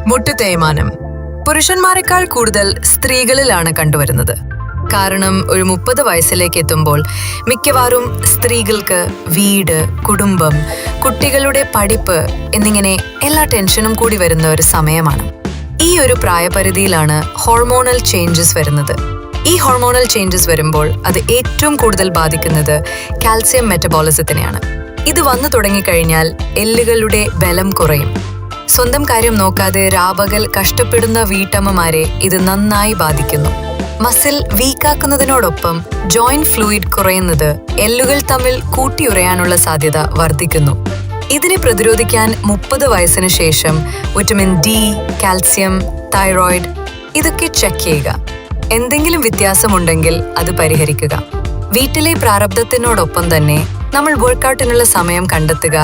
മുട്ടു തേയ്മാനം പുരുഷന്മാരെക്കാൾ കൂടുതൽ സ്ത്രീകളിലാണ് കണ്ടുവരുന്നത്. കാരണം ഒരു 30 വയസ്സിലേക്ക് എത്തുമ്പോൾ മിക്കവാറും സ്ത്രീകൾക്ക് വീട്, കുടുംബം, കുട്ടികളുടെ പഠിപ്പ് എന്നിങ്ങനെ എല്ലാ ടെൻഷനും കൂടി വരുന്ന ഒരു സമയമാണ്. ഈ ഒരു പ്രായപരിധിയിലാണ് ഹോർമോണൽ ചേഞ്ചസ് വരുന്നത്. ഈ ഹോർമോണൽ ചേഞ്ചസ് വരുമ്പോൾ അത് ഏറ്റവും കൂടുതൽ ബാധിക്കുന്നത് കാൽസ്യം മെറ്റബോളിസത്തിനെയാണ്. ഇത് വന്നു തുടങ്ങിക്കഴിഞ്ഞാൽ എല്ലുകളുടെ ബലം കുറയും. സ്വന്തം കാര്യം നോക്കാതെ രാപകൽ കഷ്ടപ്പെടുന്ന വീട്ടമ്മമാരെ ഇത് നന്നായി ബാധിക്കുന്നു. മസിൽ വീക്കാക്കുന്നതിനോടൊപ്പം ജോയിന്റ് ഫ്ലൂയിഡ് കുറയുന്നത് എല്ലുകൾ തമ്മിൽ കൂട്ടിയുറയാനുള്ള സാധ്യത വർദ്ധിക്കുന്നു. ഇതിനെ പ്രതിരോധിക്കാൻ 30 വയസ്സിന് ശേഷം വിറ്റമിൻ ഡി, കാൽസ്യം, തൈറോയിഡ് ഇതൊക്കെ ചെക്ക് ചെയ്യുക. എന്തെങ്കിലും വ്യത്യാസമുണ്ടെങ്കിൽ അത് പരിഹരിക്കുക. വീട്ടിലെ പ്രാരബ്ധത്തിനോടൊപ്പം തന്നെ നമ്മൾ വർക്കൗട്ടിനുള്ള സമയം കണ്ടെത്തുക,